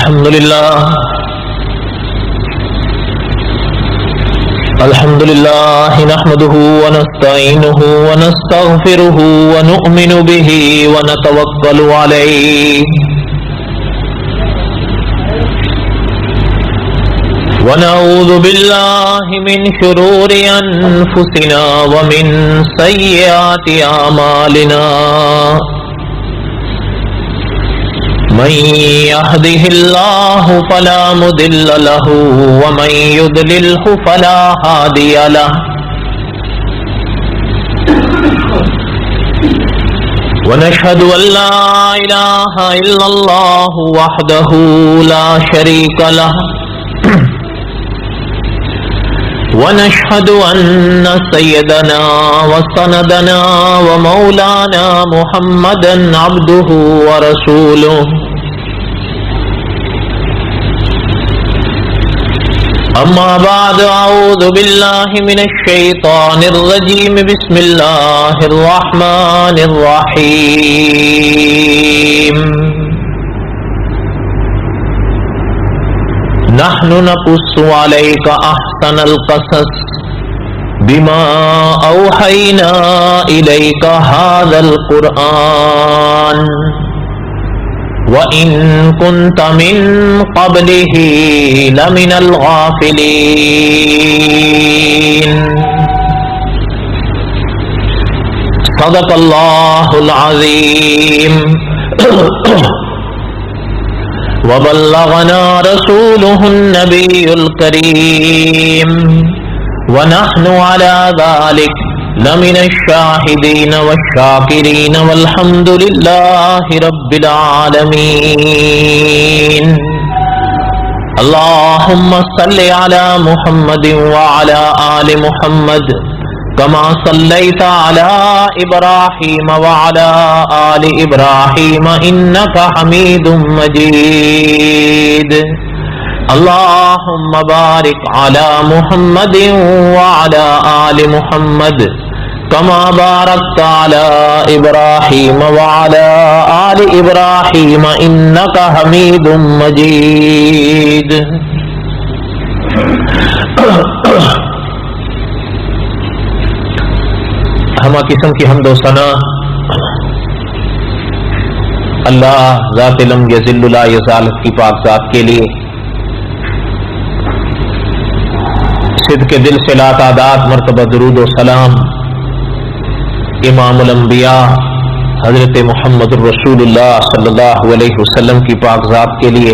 الحمد لله نحمده ونستعينه ونستغفره ونؤمن به ونتوكل عليه ونعوذ بالله من شرور أنفسنا ومن سيئات أعمالنا من يهده الله فلا مضل له ومن يضلله فلا هادي له ونشهد أن لا إله إلا الله وحده لا شريك له ونشهد أن سيدنا وسندنا ومولانا محمدا عبده ورسوله أما بعد أعوذ بالله من الشيطان الرجيم بسم الله الرحمن الرحيم نحن نقص عليك أحسن القصص بما أوحينا إليك هذا القرآن وإن كنت من قبله لمن الغافلين صدق الله العظيم وبلغنا رسوله النبي الكريم ونحن على ذلك لمن الشاهدين والشاكرين والحمد لله رب العالمين اللهم صل على محمد وعلى آل محمد كما صليت على إبراهيم وعلى آل إبراهيم إنك حميد مجيد اللهم بارك على محمد وعلى آل محمد كما باركت على إبراهيم وعلى آل إبراهيم إنك حميد مجيد ہمہ قسم کی حمد و ثنا اللہ ذات لم یذل لا یزال کی پاک ذات کے لیے صدق دل سے لا تعداد مرتبہ درود و سلام امام الانبیاء حضرت محمد الرسول اللہ صلی اللہ علیہ وسلم کی پاک ذات کے لیے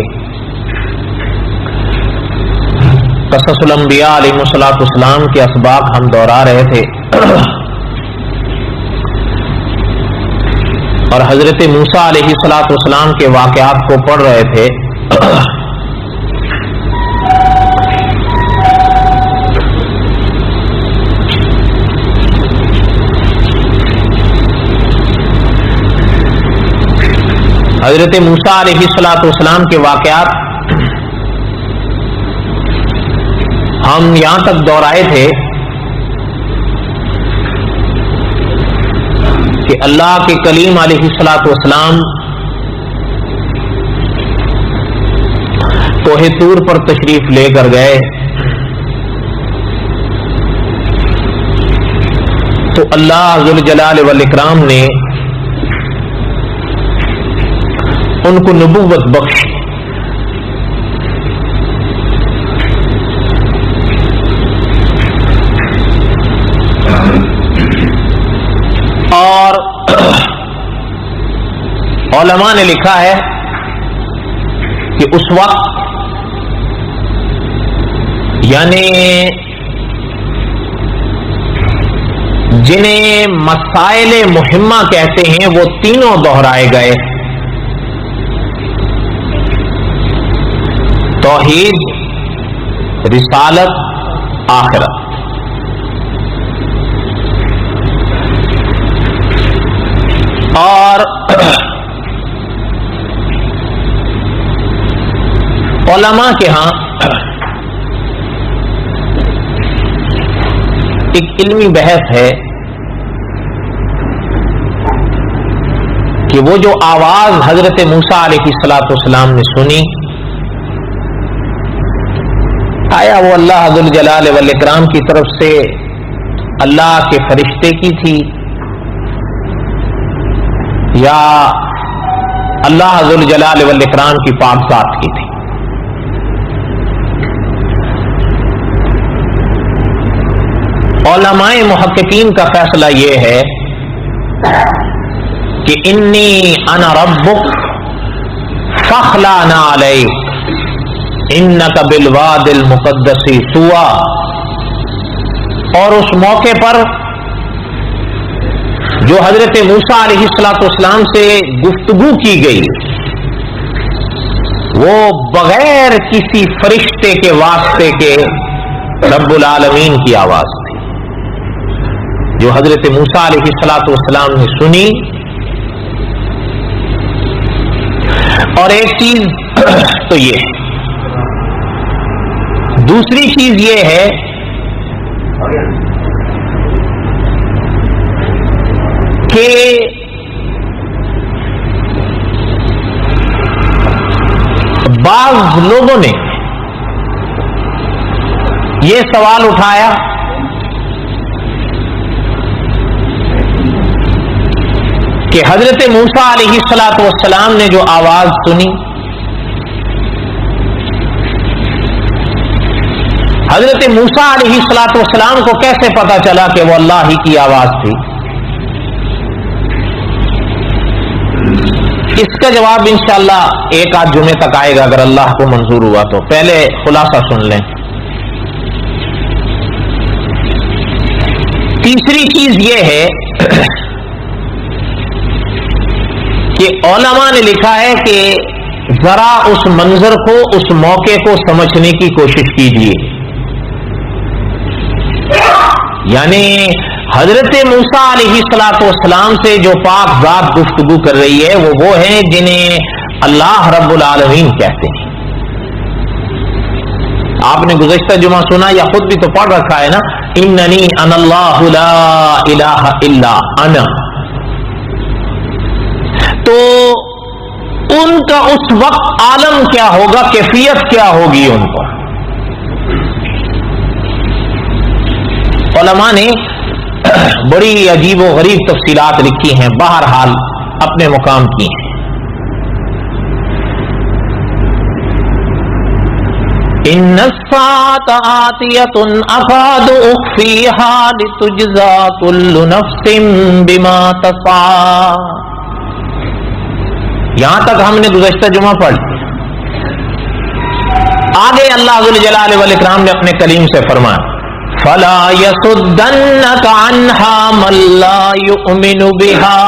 قصص الانبیاء علیہ السلام کے اسباق ہم دہرا رہے تھے اور حضرت موسیٰ علیہ السلام کے واقعات کو پڑھ رہے تھے حضرت موسیٰ علیہ السلام کے واقعات ہم یہاں تک دہرائے تھے کہ اللہ کے کلیم علیہ السلام کوہ طور پر تشریف لے کر گئے تو اللہ ذوالجلال والاکرام نے ان کو نبوت بخش اور علماء نے لکھا ہے کہ اس وقت یعنی جنہیں مسائل مہمہ کہتے ہیں وہ تینوں دہرائے گئے توحید رسالت آخرت اور علماء کے ہاں ایک علمی بحث ہے کہ وہ جو آواز حضرت موسیٰ علیہ السلام نے سنی آیا وہ اللہ ذو الجلال والاکرام کی طرف سے اللہ کے فرشتے کی تھی یا اللہ ذو الجلال والاکرام کی پاک ذات کی تھی؟ علماء محققین کا فیصلہ یہ ہے کہ انی انا ربک فاخلع نعلیک انک بالواد المقدس طوی، اور اس موقع پر جو حضرت موسیٰ علیہ السلام سے گفتگو کی گئی وہ بغیر کسی فرشتے کے واسطے کے رب العالمین کی آواز تھی، جو حضرت موسیٰ علیہ السلام نے سنی۔ اور ایک چیز تو یہ ہے، دوسری چیز یہ ہے کہ بعض لوگوں نے یہ سوال اٹھایا کہ حضرت موسیٰ علیہ السلام نے جو آواز سنی، حضرت موسیٰ علیہ السلام کو کیسے پتا چلا کہ وہ اللہ ہی کی آواز تھی؟ اس کا جواب انشاءاللہ ایک آدھ جمعے تک آئے گا اگر اللہ کو منظور ہوا تو۔ پہلے خلاصہ سن لیں۔ تیسری چیز یہ ہے کہ علماء نے لکھا ہے کہ ذرا اس منظر کو، اس موقع کو سمجھنے کی کوشش کیجیے۔ یعنی حضرت موسیٰ علیہ السلام سے جو پاک ذات گفتگو کر رہی ہے وہ ہیں جنہیں اللہ رب العالمین کہتے ہیں۔ آپ نے گزشتہ جمعہ سنا یا خود بھی تو پڑھ رکھا ہے نا، اننی انا اللہ لا الہ الا انا۔ تو ان کا اس وقت عالم کیا ہوگا، کیفیت کیا ہوگی ان پر؟ علماء نے بڑی عجیب و غریب تفصیلات لکھی ہیں، بہرحال اپنے مقام کی ہیں۔ ان الساعة آتیۃ اکاد اخفیہا لتجزا کل نفس بما تسعی۔ یہاں تک ہم نے گزشتہ جمعہ پڑھ لیا۔ آگے اللہ ذو الجلال والاکرام نے اپنے کلیم سے فرمایا فَلَا يَصُدَّنَّكَ عَنْهَا مَن لَّا يُؤْمِنُ بِهَا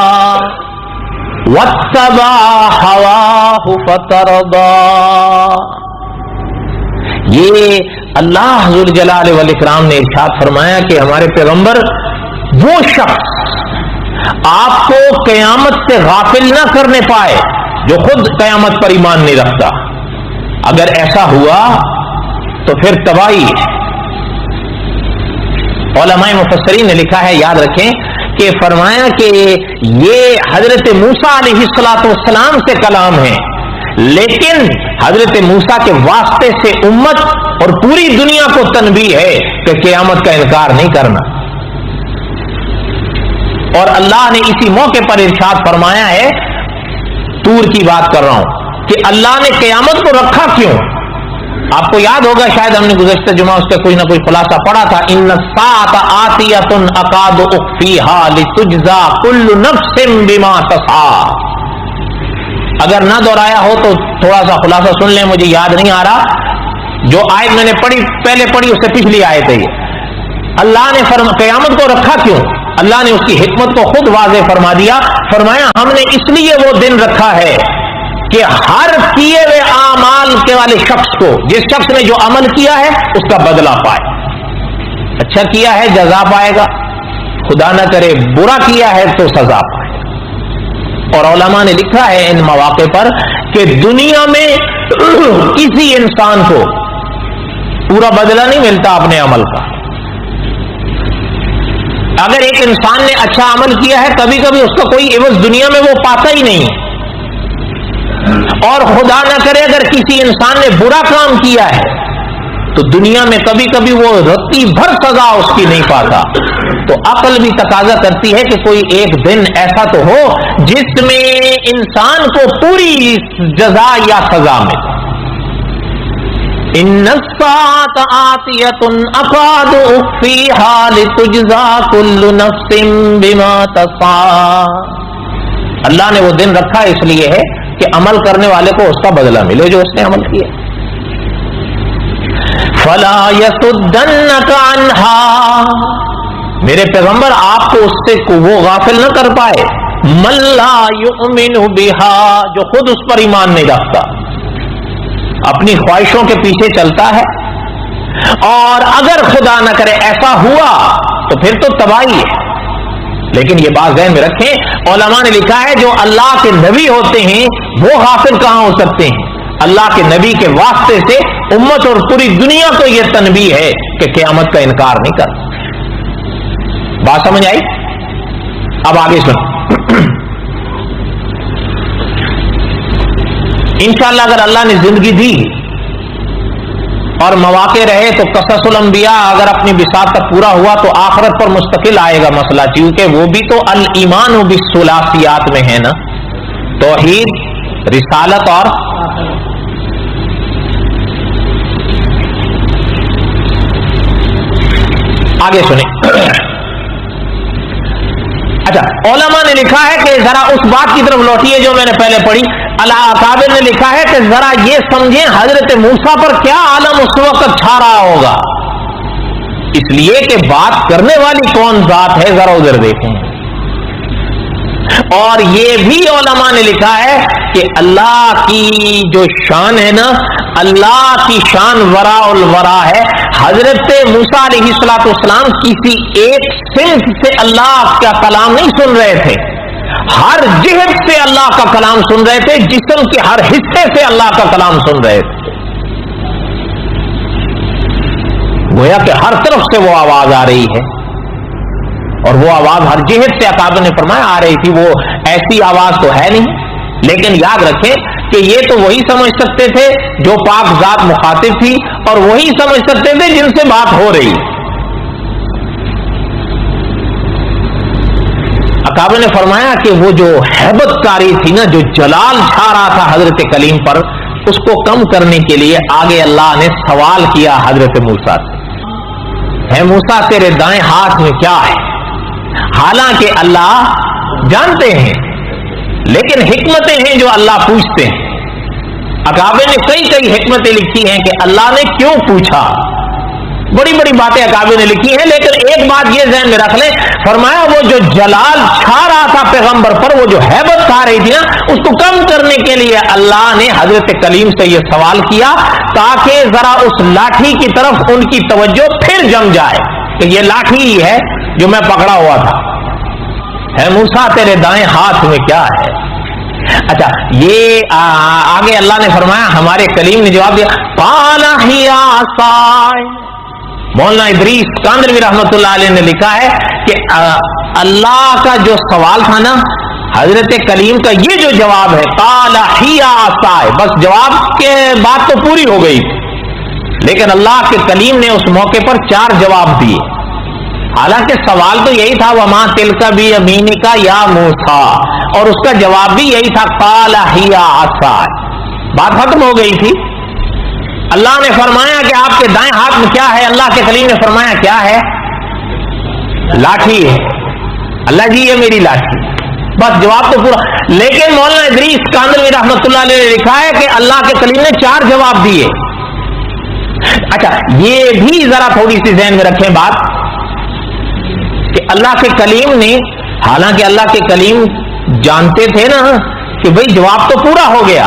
وَاتَّبَعَ هَوَاهُ فَتَرْضَىٰ۔ یہ اللہ ذو الجلال والاکرام نے ارشاد فرمایا کہ ہمارے پیغمبر وہ شخص آپ کو قیامت سے غافل نہ کرنے پائے جو خود قیامت پر ایمان نہیں رکھتا۔ اگر ایسا ہوا تو پھر تباہی ہے۔ علماء مفسرین نے لکھا ہے، یاد رکھیں کہ فرمایا کہ یہ حضرت موسیٰ علیہ السلام سے کلام ہے، لیکن حضرت موسیٰ کے واسطے سے امت اور پوری دنیا کو تنبیہ ہے کہ قیامت کا انکار نہیں کرنا۔ اور اللہ نے اسی موقع پر ارشاد فرمایا ہے، طور کی بات کر رہا ہوں، کہ اللہ نے قیامت کو رکھا کیوں؟ آپ کو یاد ہوگا، شاید ہم نے گزشتہ جمعہ اس کا کوئی نہ کوئی خلاصہ پڑھا تھا، ان الساعۃ آتیۃ اکاد اخفیھا لتجزا کل نفس بما تسعی۔ اگر نہ دہرایا ہو تو تھوڑا سا خلاصہ سن لیں، مجھے یاد نہیں آ رہا۔ جو آیت میں نے پہلے پڑھی اس سے پچھلی آیت ہے یہ۔ اللہ نے قیامت کو رکھا کیوں؟ اللہ نے اس کی حکمت کو خود واضح فرما دیا، فرمایا ہم نے اس لیے وہ دن رکھا ہے کہ ہر کیے ہوئے اعمال کے والے شخص کو، جس شخص نے جو عمل کیا ہے اس کا بدلہ پائے۔ اچھا کیا ہے جزا پائے گا، خدا نہ کرے برا کیا ہے تو سزا پائے گا۔ اور علماء نے لکھا ہے ان مواقع پر کہ دنیا میں کسی انسان کو پورا بدلہ نہیں ملتا اپنے عمل کا۔ اگر ایک انسان نے اچھا عمل کیا ہے، کبھی کبھی اس کا کوئی عوض دنیا میں وہ پاتا ہی نہیں ہے، اور خدا نہ کرے اگر کسی انسان نے برا کام کیا ہے تو دنیا میں کبھی کبھی وہ رتی بھر سزا اس کی نہیں پاتا. تو عقل بھی تقاضا کرتی ہے کہ کوئی ایک دن ایسا تو ہو جس میں انسان کو پوری جزا یا سزا ملے. ان الساعۃ آتیۃ اکاد اخفیھا لتجزا کل نفس بما تسعی. اللہ نے وہ دن رکھا اس لیے ہے کہ عمل کرنے والے کو اس کا بدلہ ملے جو اس نے عمل کیا. فلا يصدنك عنها. میرے پیغمبر آپ کو اس سے وہ غافل نہ کر پائے. من لا يؤمن بها. جو خود اس پر ایمان نہیں رکھتا, اپنی خواہشوں کے پیچھے چلتا ہے, اور اگر خدا نہ کرے ایسا ہوا تو پھر تو تباہی ہے. لیکن یہ بات ذہن میں رکھیں, علماء نے لکھا ہے جو اللہ کے نبی ہوتے ہیں وہ غافل کہاں ہو سکتے ہیں. اللہ کے نبی کے واسطے سے امت اور پوری دنیا کو یہ تنبیہ ہے کہ قیامت کا انکار نہیں کر. بات سمجھ آئی؟ اب آگے سن. انشاءاللہ اگر اللہ نے زندگی دی اور مواقع رہے تو قصص الانبیاء اگر اپنی بساط تک پورا ہوا تو آخرت پر مستقل آئے گا مسئلہ, کیونکہ وہ بھی تو الایمان بالثلاثیات میں ہے نا, توحید, رسالت اور آگے سنیں. اچھا, علماء نے لکھا ہے کہ ذرا اس بات کی طرف لوٹیے جو میں نے پہلے پڑھی. اکابر نے لکھا ہے کہ ذرا یہ سمجھیں حضرت موسیٰ پر کیا عالم اس وقت چھا رہا ہوگا, اس لیے کہ بات کرنے والی کون ذات ہے ذرا ادھر دیکھیں. اور یہ بھی علماء نے لکھا ہے کہ اللہ کی جو شان ہے نا, اللہ کی شان وراء الورا ہے. حضرت موسیٰ علیہ السلام کسی ایک صنف سے اللہ کا کلام نہیں سن رہے تھے, ہر جہت سے اللہ کا کلام سن رہے تھے, جسم کے ہر حصے سے اللہ کا کلام سن رہے تھے. گویا کہ ہر طرف سے وہ آواز آ رہی ہے, اور وہ آواز ہر جہت سے اکابر نے فرمایا آ رہی تھی. وہ ایسی آواز تو ہے نہیں, لیکن یاد رکھیں کہ یہ تو وہی سمجھ سکتے تھے جو پاک ذات مخاطب تھی, اور وہی سمجھ سکتے تھے جن سے بات ہو رہی. اکابر نے فرمایا کہ وہ جو ہیبت کاری تھی نا, جو جلال چھا رہا تھا حضرت کلیم پر, اس کو کم کرنے کے لیے آگے اللہ نے سوال کیا حضرت موسیٰ سے, اے موسیٰ تیرے دائیں ہاتھ میں کیا ہے؟ حالانکہ اللہ جانتے ہیں, لیکن حکمتیں ہیں جو اللہ پوچھتے ہیں. اکابر نے کئی حکمتیں لکھی ہیں کہ اللہ نے کیوں پوچھا, بڑی بڑی باتیں اکابر نے لکھی ہیں, لیکن ایک بات یہ ذہن میں رکھ لیں, فرمایا وہ جو جلال چھا رہا تھا پیغمبر پر, وہ جو ہیبت کھا رہی تھی نا, اس کو کم کرنے کے لیے اللہ نے حضرت کلیم سے یہ سوال کیا تاکہ ذرا اس لاٹھی کی طرف ان کی توجہ پھر جم جائے کہ یہ لاٹھی ہی ہے جو میں پکڑا ہوا تھا. اے موسیٰ تیرے دائیں ہاتھ میں کیا ہے؟ اچھا, یہ آگے اللہ نے فرمایا, ہمارے کلیم نے جواب دیا, قال ہی عصای. مولانا ادریس کاندروی رحمۃ اللہ علیہ نے لکھا ہے کہ اللہ کا جو سوال تھا نا, حضرت کلیم کا یہ جو جواب ہے قال ہی عصای, بس جواب کے بات تو پوری ہو گئی, لیکن اللہ کے کلیم نے اس موقع پر 4 جواب دیے. حالانکہ سوال تو یہی تھا وما تلک بیمینک یا موسیٰ, اور اس کا جواب بھی یہی تھا قال ہی عصای. بات ختم ہو گئی تھی. اللہ نے فرمایا کہ آپ کے دائیں ہاتھ میں کیا ہے؟ اللہ کے کلیم نے فرمایا کیا ہے؟ لاٹھی ہے. اللہ جی یہ میری لاٹھی, بس جواب تو پورا. لیکن مولانا ادریس کاندروی رحمۃ اللہ علیہ نے لکھا ہے کہ اللہ کے کلیم نے 4 جواب دیے. اچھا, یہ بھی ذرا تھوڑی سی ذہن میں رکھیں بات کہ اللہ کے کلیم نے, حالانکہ اللہ کے کلیم جانتے تھے نا کہ بھئی جواب تو پورا ہو گیا,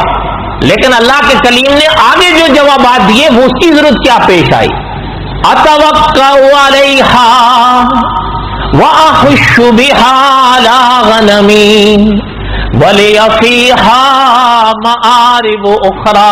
لیکن اللہ کے کلیم نے آگے جو جوابات دیے وہ اس کی ضرورت کیا پیش آئی؟ اتوکا علیہا واحش بہا علی غنمی ولی فیہا معارب اخری.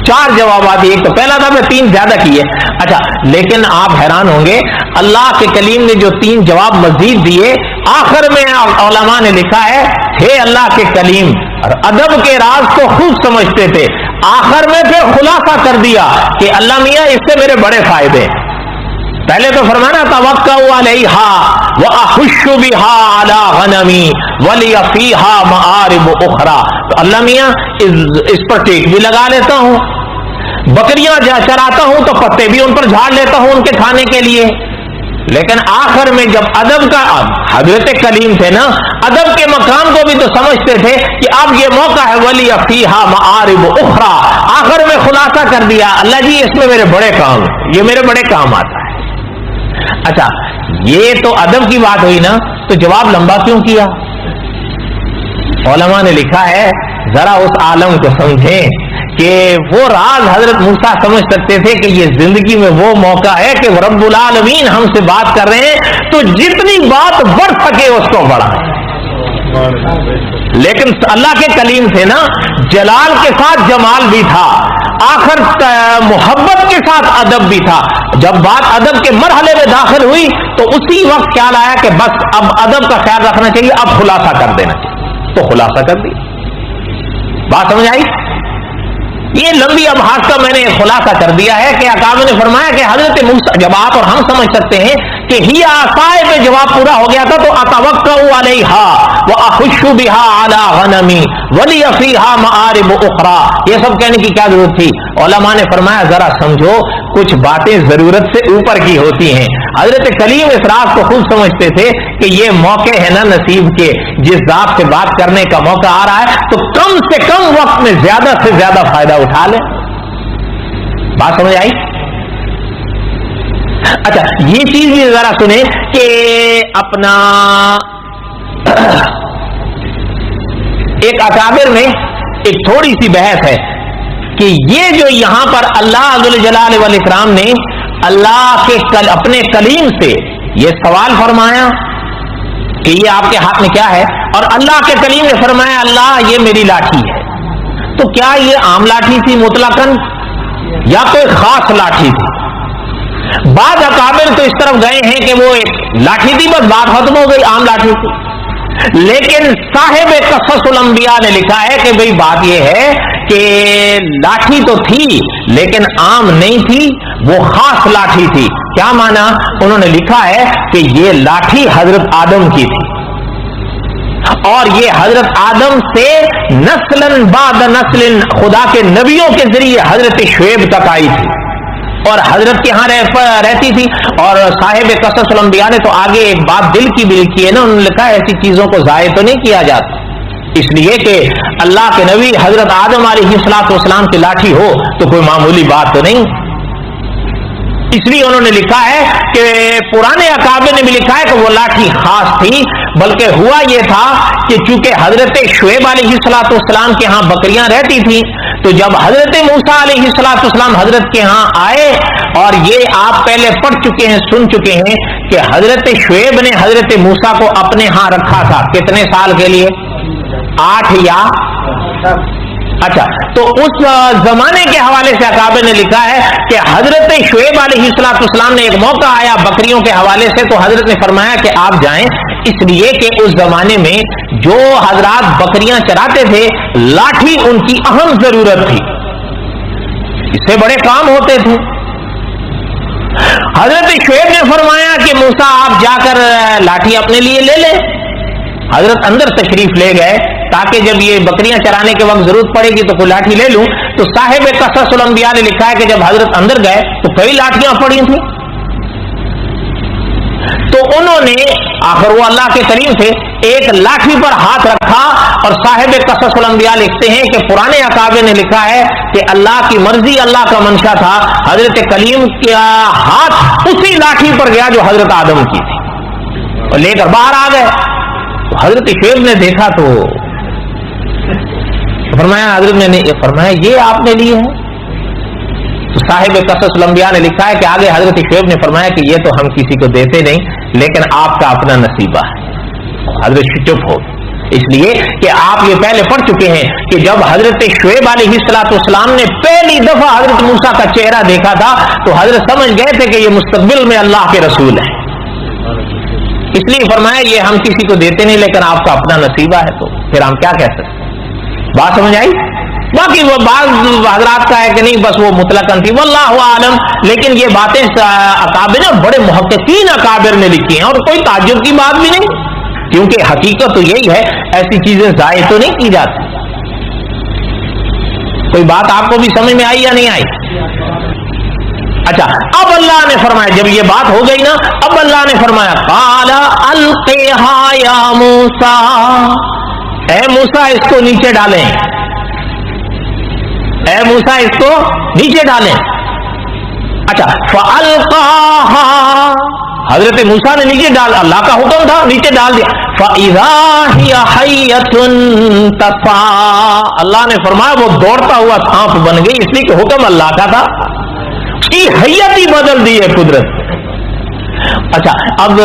4 جوابات, ایک تو پہلا تھا, میں 3 زیادہ کیے. اچھا, لیکن آپ حیران ہوں گے اللہ کے کلیم نے جو 3 جواب مزید دیے, آخر میں علماء نے لکھا ہے ہے اللہ کے کلیم اور ادب کے راز کو خوب سمجھتے تھے، آخر میں پھر خلاصہ کر دیا کہ اللہ میاں اس سے میرے بڑے فائدے ہیں۔ پہلے تو فرمانا توکل علیہا واخش بہا علی غنمی ولی فیہا معارب اخرى، تو اللہ میاں اس پر ٹیک بھی لگا لیتا ہوں، بکریاں چراتا ہوں تو پتے بھی ان پر جھاڑ لیتا ہوں ان کے کھانے کے لیے۔ لیکن آخر میں جب ادب کا حضرت کلیم تھے نا، ادب کے مقام کو بھی تو سمجھتے تھے کہ اب یہ موقع ہے ولی فیہا معارب اخرى، آخر میں خلاصہ کر دیا اللہ جی اس میں میرے بڑے کام، یہ میرے بڑے کام آتا ہے۔ اچھا یہ تو ادب کی بات ہوئی نا، تو جواب لمبا کیوں کیا؟ علماء نے لکھا ہے ذرا اس عالم کو سمجھیں کہ وہ راز حضرت موسیٰ سمجھ سکتے تھے کہ یہ زندگی میں وہ موقع ہے کہ رب العالمین ہم سے بات کر رہے ہیں تو جتنی بات بڑھ سکے اس کو بڑھائیں۔ لیکن اللہ کے کلیم تھے نا، جلال کے ساتھ جمال بھی تھا، آخر محبت کے ساتھ ادب بھی تھا۔ جب بات ادب کے مرحلے میں داخل ہوئی تو اسی وقت خیال آیا کہ بس اب ادب کا خیال رکھنا چاہیے، اب خلاصہ کر دینا چاہیے، تو خلاصہ کر دی۔ بات سمجھ آئی؟ یہ لمبی ابحاث کا میں نے خلاصہ کر دیا ہے کہ اکابر نے فرمایا کہ حضرت موسیٰ، جب آپ اور ہم سمجھ سکتے ہیں کہ ہی عصائے پہ جواب پورا ہو گیا تھا تو اتوکل علیہا واخش بہا علی غنمی ولی فیہا معارب اخرى، یہ سب کہنے کی کیا ضرورت تھی؟ علماء نے فرمایا ذرا سمجھو کچھ باتیں ضرورت سے اوپر کی ہوتی ہیں۔ حضرت کلیم اس راز کو خوب سمجھتے تھے کہ یہ موقع ہے نا نصیب کے، جس ذات سے بات کرنے کا موقع آ رہا ہے تو کم سے کم وقت میں زیادہ سے زیادہ فائدہ اٹھا لیں۔ بات سمجھ آئی؟ اچھا یہ چیز بھی ذرا سنیں کہ اپنا ایک اکابر میں ایک تھوڑی سی بحث ہے کہ یہ جو یہاں پر اللہ ذوالجلال والاکرام نے اللہ کے اپنے کلیم سے یہ سوال فرمایا کہ یہ آپ کے ہاتھ میں کیا ہے، اور اللہ کے کلیم نے فرمایا اللہ یہ میری لاٹھی ہے، تو کیا یہ عام لاٹھی تھی مطلقاً یا کوئی خاص لاٹھی تھی؟ بعض اکابر تو اس طرف گئے ہیں کہ وہ ایک لاٹھی تھی، بس بات ختم ہو گئی، عام لاٹھی تھی۔ لیکن صاحب قصص الانبیاء نے لکھا ہے کہ بھئی بات یہ ہے کہ لاٹھی تو تھی لیکن عام نہیں تھی، وہ خاص لاٹھی تھی۔ کیا معنی؟ انہوں نے لکھا ہے کہ یہ لاٹھی حضرت آدم کی تھی اور یہ حضرت آدم سے نسلاً بعد نسل خدا کے نبیوں کے ذریعے حضرت شعیب تک آئی تھی اور حضرت کے ہاں رہتی تھی۔ اور صاحب قصص الانبیاء نے تو آگے ایک بات دل کی بھی لکھی ہے نا، انہوں نے لکھا ہے ایسی چیزوں کو ضائع تو نہیں کیا جاتا، اس لیے کہ اللہ کے نبی حضرت آدم علیہ السلام کی لاٹھی ہو تو کوئی معمولی بات تو نہیں۔ اس لیے انہوں نے لکھا ہے کہ پرانے اکابر نے بھی لکھا ہے کہ وہ لاٹھی خاص تھی، بلکہ ہوا یہ تھا کہ چونکہ حضرت شعیب علیہ السلام کے ہاں بکریاں رہتی تھیں تو جب حضرت موسیٰ علیہ السلام حضرت کے ہاں آئے، اور یہ آپ پہلے پڑھ چکے ہیں سن چکے ہیں کہ حضرت شعیب نے حضرت موسیٰ کو اپنے ہاں رکھا تھا کتنے سال کے لیے؟ 8 یا اچھا، تو اس زمانے کے حوالے سے اکابر نے لکھا ہے کہ حضرت شعیب علیہ السلام نے ایک موقع آیا بکریوں کے حوالے سے تو حضرت نے فرمایا کہ آپ جائیں، اس لیے کہ اس زمانے میں جو حضرات بکریاں چراتے تھے لاٹھی ان کی اہم ضرورت تھی، اس سے بڑے کام ہوتے تھے۔ حضرت شعیب نے فرمایا کہ موسیٰ آپ جا کر لاٹھی اپنے لیے لے لیں۔ حضرت اندر تشریف لے گئے تاکہ جب یہ بکریاں چرانے کے وقت ضرورت پڑے گی تو کوئی لاٹھی لے لوں۔ تو صاحب قصص الانبیاء نے لکھا ہے کہ جب حضرت اندر گئے تو کئی لاٹھیاں پڑی تھیں، تو انہوں نے آخر وہ اللہ کے کریم تھے ایک لاٹھی پر ہاتھ رکھا، اور صاحب قصص الانبیاء لکھتے ہیں کہ پرانے اکابر نے لکھا ہے کہ اللہ کی مرضی، اللہ کا منشا تھا، حضرت کلیم کا ہاتھ اسی لاٹھی پر گیا جو حضرت آدم کی تھی اور لے کر باہر آ گئے۔ حضرت شعیب نے دیکھا تو فرمایا، حضرت نے فرمایا یہ آپ نے لی ہے؟ تو صاحب قصص الانبیاء نے لکھا ہے کہ آگے حضرت شعیب نے فرمایا کہ یہ تو ہم کسی کو دیتے نہیں لیکن آپ کا اپنا نصیبہ ہے۔ حضرت چپ ہو، اس لیے کہ آپ یہ پہلے پڑھ چکے ہیں کہ جب حضرت شعیب علیہ السلام نے پہلی دفعہ حضرت موسیٰ کا چہرہ دیکھا تھا تو حضرت سمجھ گئے تھے کہ یہ مستقبل میں اللہ کے رسول ہیں، اس لیے فرمایا یہ ہم کسی کو دیتے نہیں لیکن آپ کا اپنا نصیبہ ہے، تو پھر ہم کیا کہہ سکتے؟ بات سمجھ آئی؟ باقی وہ بعض حضرات کا ہے کہ نہیں بس وہ مطلقاً تھی، واللہ عالم، لیکن یہ باتیں اکابر نے بڑے محققین اکابر نے لکھی ہیں، اور کوئی تعجب کی بات بھی نہیں، کیونکہ حقیقت تو یہی ہے، ایسی چیزیں ضائع تو نہیں کی جاتی۔ کوئی بات آپ کو بھی سمجھ میں آئی یا نہیں آئی؟ اچھا، اب اللہ نے فرمایا جب یہ بات ہو گئی نا، اب اللہ نے فرمایا قال القیھا یا موسیٰ، اے موسیٰ اس کو نیچے ڈالیں، اے موسیٰ اس کو نیچے ڈالیں۔ اچھا، فالقاھا، حضرت موسیٰ نے نیچے ڈال، اللہ کا حکم تھا نیچے ڈال دیا۔ فاذا ہی حیۃ تسعیٰ، اللہ نے فرمایا وہ دوڑتا ہوا سانپ بن گئی، اس لیے کہ حکم اللہ کا تھا، اس کی حیت ہی بدل دی ہے قدرت۔ اچھا، اب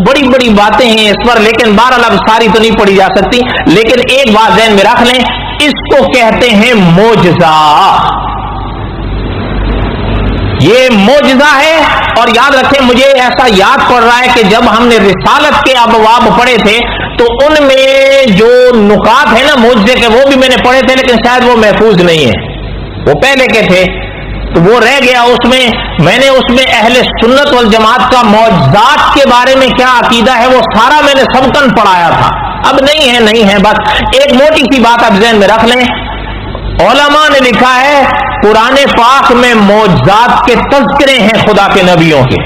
بڑی بڑی باتیں ہیں اس پر، لیکن بہرحال اب ساری تو نہیں پڑھی جا سکتی، لیکن ایک بات ذہن میں رکھ لیں، اس کو کہتے ہیں معجزہ، یہ معجزہ ہے۔ اور یاد رکھیں، مجھے ایسا یاد پڑ رہا ہے کہ جب ہم نے رسالت کے ابواب پڑھے تھے تو ان میں جو نکات ہیں نا معجزے کے، وہ بھی میں نے پڑھے تھے، لیکن شاید وہ محفوظ نہیں ہے، وہ پہلے کے تھے تو وہ رہ گیا۔ اس میں میں نے اس میں اہل سنت والجماعت کا معجزات کے بارے میں کیا عقیدہ ہے وہ سارا میں نے سبقاً پڑھایا تھا، اب نہیں ہے، بس ایک موٹی سی بات اب ذہن میں رکھ لیں، علماء نے لکھا ہے قرآن پاک میں معجزات کے تذکرے ہیں خدا کے نبیوں کے،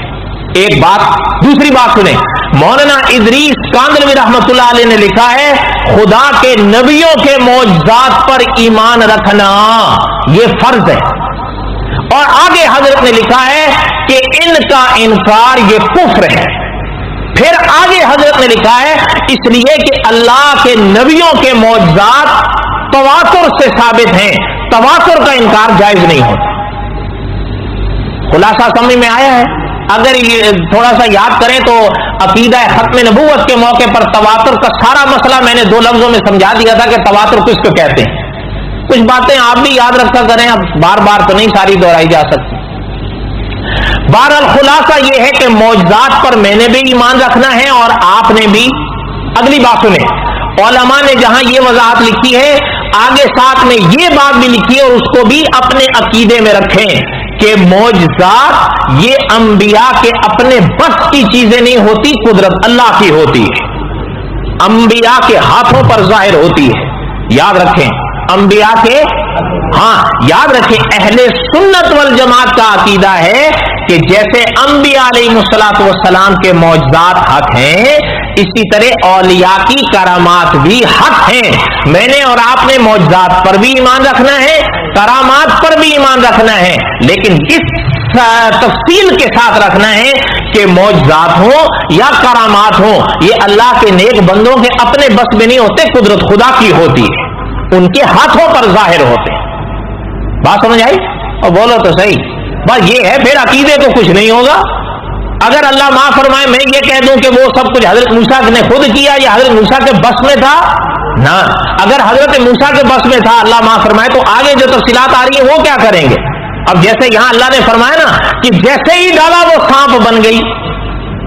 ایک بات۔ دوسری بات سنیں، مولانا ادریس کاندلوی رحمۃ اللہ علیہ نے لکھا ہے خدا کے نبیوں کے معجزات پر ایمان رکھنا یہ فرض ہے، اور آگے حضرت نے لکھا ہے کہ ان کا انکار یہ کفر ہے۔ پھر آگے حضرت نے لکھا ہے اس لیے کہ اللہ کے نبیوں کے معجزات تواتر سے ثابت ہیں، تواتر کا انکار جائز نہیں ہوتا۔ خلاصہ سمجھ میں آیا ہے؟ اگر یہ تھوڑا سا یاد کریں تو عقیدہ ختم نبوت کے موقع پر تواتر کا سارا مسئلہ میں نے 2 لفظوں میں سمجھا دیا تھا کہ تواتر کس کو کہتے ہیں۔ کچھ باتیں آپ بھی یاد رکھا کریں، اب بار بار تو نہیں ساری دہرائی جا سکتی۔ بہرحال خلاصہ یہ ہے کہ معجزات پر میں نے بھی ایمان رکھنا ہے اور آپ نے بھی۔ اگلی بات سنیں، علماء نے جہاں یہ وضاحت لکھی ہے آگے ساتھ میں یہ بات بھی لکھی ہے اور اس کو بھی اپنے عقیدے میں رکھیں کہ معجزات یہ انبیاء کے اپنے بس کی چیزیں نہیں ہوتی، قدرت اللہ کی ہوتی ہے، انبیاء کے ہاتھوں پر ظاہر ہوتی ہے۔ یاد رکھیں انبیاء کے، ہاں یاد رکھیں اہل سنت والجماعت کا عقیدہ ہے کہ جیسے انبیاء علیہ الصلوۃ والسلام کے معجزات حق ہیں، اسی طرح اولیاء کی کرامات بھی حق ہیں۔ میں نے اور آپ نے معجزات پر بھی ایمان رکھنا ہے، کرامات پر بھی ایمان رکھنا ہے، لیکن اس تفصیل کے ساتھ رکھنا ہے کہ معجزات ہوں یا کرامات ہوں یہ اللہ کے نیک بندوں کے اپنے بس میں نہیں ہوتے، قدرت خدا کی ہوتی ہے، ان کے ہاتھوں پر ظاہر ہوتے ہیں۔ بات سمجھ آئی؟ اور بولو تو صحیح، بس یہ ہے، پھر عقیدے تو کچھ نہیں ہوگا۔ اگر اللہ معاف فرمائے میں یہ کہہ دوں کہ وہ سب کچھ حضرت موسیٰ نے خود کیا یا حضرت موسیٰ کے بس میں تھا، نہ، اگر حضرت موسیٰ کے بس میں تھا اللہ معاف فرمائے تو آگے جو تفصیلات آ رہی ہیں وہ کیا کریں گے؟ اب جیسے یہاں اللہ نے فرمایا نا کہ جیسے ہی ڈالا وہ سانپ بن گئی،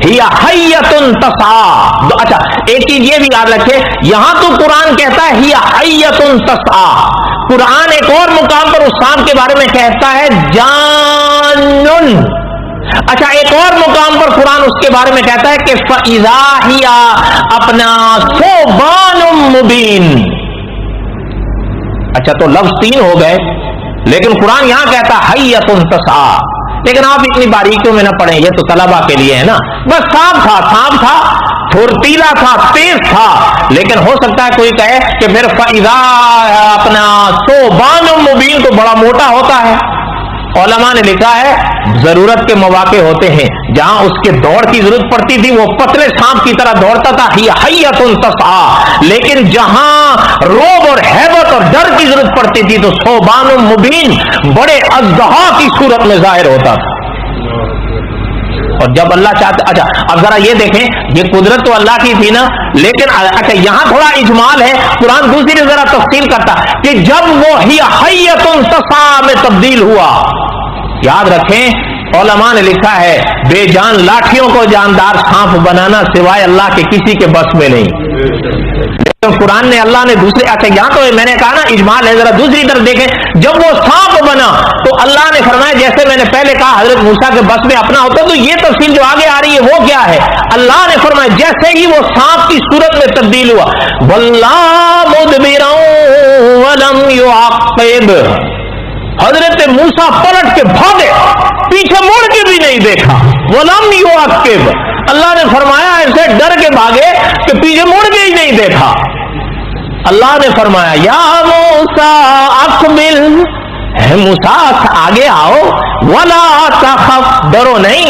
ہی حیۃ تسعیٰ۔ اچھا ایک چیز یہ بھی یاد رکھے، یہاں تو قرآن کہتا ہے ہی حیۃ تسعیٰ، قرآن ایک اور مقام پر اس سانپ کے بارے میں کہتا ہے جانن۔ اچھا ایک اور مقام پر قرآن اس کے بارے میں کہتا ہے کہ فَإِذَا هِيَ اپنا ثُوبَانٌ مُبِينٌ۔ اچھا تو لفظ 3 ہو گئے، لیکن قرآن یہاں کہتا حیۃ تسعیٰ، لیکن آپ اتنی باریکیوں میں نہ پڑھیں، یہ تو طلبہ کے لیے ہے نا، بس سانپ تھا پھرتیلا تھا، تیز تھا، لیکن ہو سکتا ہے کوئی کہے کہ پھر فَإِذَا اپنا ثُوبَانٌ مُبِينٌ تو بڑا موٹا ہوتا ہے۔ علماء نے لکھا ہے ضرورت کے مواقع ہوتے ہیں، جہاں اس کے دوڑ کی ضرورت پڑتی تھی وہ پتلے سانپ کی طرح دوڑتا تھا، ہی حیۃ تسعیٰ، لیکن جہاں روب اور ہیبت اور ڈر کی ضرورت پڑتی تھی تو ثوبان مبین بڑے اژدہا کی صورت میں ظاہر ہوتا تھا۔ اور جب اللہ چاہتا، اچھا اب ذرا یہ دیکھیں، یہ قدرت تو اللہ کی تھی نا، لیکن اچھا یہاں تھوڑا اجمال ہے، قرآن دوسری ذرا تفصیل کرتا کہ جب وہ ہی حیۃ تسعیٰ میں تبدیل ہوا، یاد رکھیں علماء نے لکھا ہے بے جان لاٹھیوں کو جاندار سانپ بنانا سوائے اللہ کے کسی کے بس میں نہیں. قرآن نے اللہ نے دوسرے اچھا یہاں تو میں نے کہا نا اجمال ہے, ذرا دوسری طرف دیکھیں. جب وہ سانپ بنا تو اللہ نے فرمایا جیسے میں نے پہلے کہا حضرت موسیٰ کے بس میں اپنا ہوتا, تو یہ تفصیل جو آگے آ رہی ہے وہ کیا ہے؟ اللہ نے فرمایا جیسے ہی وہ سانپ کی صورت میں تبدیل ہوا, وَلَّا مُدْبِرًا وَلَمْ يُعَقِّبْ, حضرت موسیٰ پلٹ کے بھاگے, پیچھے مڑ کے بھی نہیں دیکھا. وَلَمْ يُعَقِّبْ, اللہ نے فرمایا ایسے ڈر کے بھاگے کہ پیچھے مڑ کے ہی نہیں دیکھا. اللہ نے فرمایا یا موسیٰ اقبل, اے موسیٰ آگے آؤ, ولا تخف, ڈرو نہیں,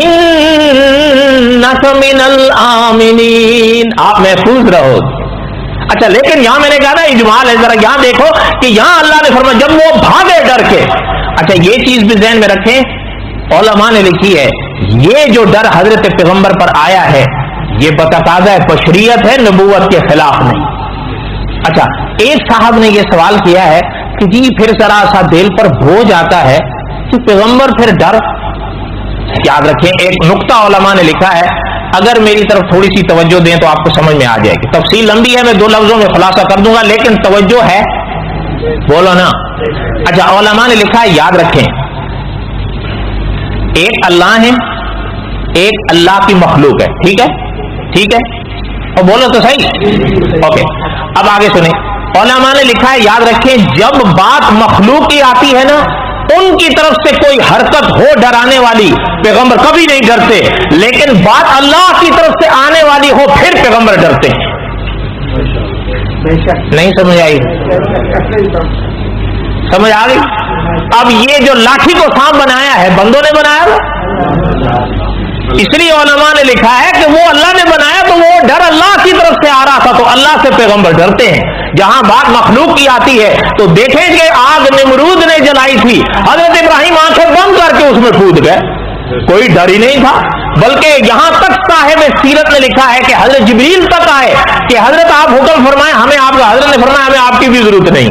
انک من الآمنین, آپ محفوظ رہو. اچھا لیکن یہاں میں نے کہا نا اجمال ہے, ذرا یہاں دیکھو کہ یہاں اللہ نے فرمایا جب وہ بھاگے ڈر کے. اچھا یہ چیز بھی ذہن میں رکھیں, علماء نے لکھی ہے یہ جو ڈر حضرت پیغمبر پر آیا ہے یہ بتقاضا بشریت ہے, نبوت کے خلاف نہیں. اچھا ایک صاحب نے یہ سوال کیا ہے کہ جی پھر ذرا سا دل پر بوجھ آتا ہے کہ پیغمبر پھر ڈر. یاد رکھیں ایک نقطہ علماء نے لکھا ہے, اگر میری طرف تھوڑی سی توجہ دیں تو آپ کو سمجھ میں آ جائے گی. تفصیل لمبی ہے, میں 2 لفظوں میں خلاصہ کر دوں گا, لیکن توجہ ہے, بولو نا. اچھا علماء نے لکھا ہے یاد رکھیں ایک اللہ ہے, ایک اللہ کی مخلوق ہے, ٹھیک ہے ٹھیک ہے, اور بولو تو صحیح. اوکے اب آگے سنیں, علماء نے لکھا ہے یاد رکھیں جب بات مخلوق کی آتی ہے نا, ان کی طرف سے کوئی حرکت ہو ڈرانے والی پیغمبر کبھی نہیں ڈرتے, لیکن بات اللہ کی طرف سے آنے والی ہو پھر پیغمبر ڈرتے ہیں. نہیں سمجھ آئی؟ سمجھ آ گئی؟ اب یہ جو لاٹھی کو سانپ بنایا ہے بندوں نے بنایا نا, اس لیے علماء نے لکھا ہے کہ وہ اللہ نے بنایا تو وہ ڈر اللہ کی طرف سے آ رہا تھا, تو اللہ سے پیغمبر ڈرتے ہیں. جہاں بات مخلوق کی آتی ہے تو دیکھیں کہ آگ نمرود نے جلائی تھی, حضرت ابراہیم آنکھیں بند کر کے اس میں کود گئے, کوئی ڈر ہی نہیں تھا. بلکہ یہاں تک صاحب سیرت نے لکھا ہے کہ حضرت جبریل تک آئے کہ حضرت آپ حکم فرمائیں, ہمیں آپ کا, حضرت نے فرمایا ہمیں آپ کی بھی ضرورت نہیں,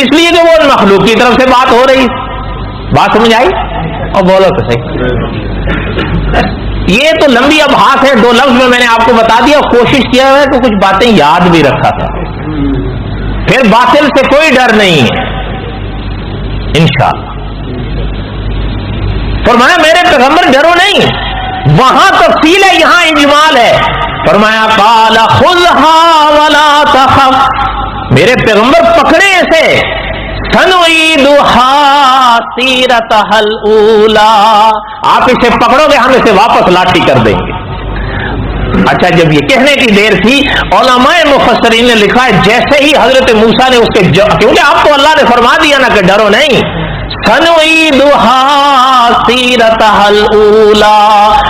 اس لیے کہ وہ مخلوق کی طرف سے بات ہو رہی. بات سمجھ آئی؟ اور بولو تو صحیح. یہ تو لمبی ابحاث ہے, 2 لفظ میں نے آپ کو بتا دیا, کوشش کیا ہے کہ کچھ باتیں یاد بھی رکھا تھا. پھر باطل سے کوئی ڈر نہیں ہے انشاءاللہ. فرمایا میرے پیغمبر ڈرو نہیں, وہاں تفصیل ہے یہاں اجمال ہے. فرمایا قال خذها ولا تخف, میرے پیغمبر پکڑے اسے, سنعيدها سيرتها الاولى, آپ اسے پکڑو گے ہم اسے واپس لاٹھی کر دیں گے. اچھا جب یہ کہنے کی دیر تھی, علماء مفسرین نے لکھا ہے جیسے ہی حضرت موسیٰ نے اس کے کیونکہ آپ کو اللہ نے فرما دیا نا کہ ڈرو نہیں, سنعيدها سيرتها الاولى,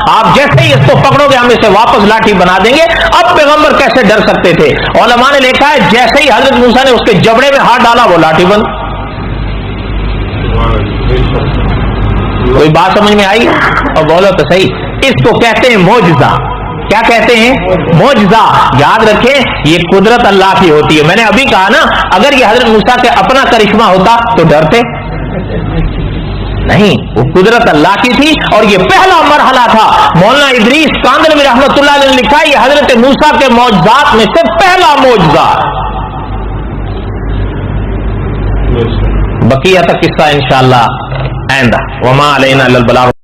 آپ جیسے ہی اس کو پکڑو گے ہم اسے واپس لاٹھی بنا دیں گے. اب پیغمبر کیسے ڈر سکتے تھے؟ علماء نے لکھا ہے جیسے ہی حضرت موسیٰ نے اس کے جبڑے میں ہاتھ ڈالا وہ لاٹھی بن. کوئی بات سمجھ میں آئی؟ اور بولو تو صحیح. اس کو کہتے ہیں معجزہ. کیا کہتے ہیں؟ معجزہ. یاد رکھیں یہ قدرت اللہ کی ہوتی ہے. میں نے ابھی کہا نا اگر یہ حضرت موسیٰ کا اپنا کرشمہ ہوتا تو ڈرتے نہیں, وہ قدرت اللہ کی تھی اور یہ پہلا مرحلہ تھا. مولانا ادریس کاندلوی رحمۃ اللہ علیہ نے لکھا یہ حضرت موسیٰ کے معجزات میں سے پہلا معجزہ. بقیہ تک قصہ انشاءاللہ آئندہ. وما علینا الا البلاغ.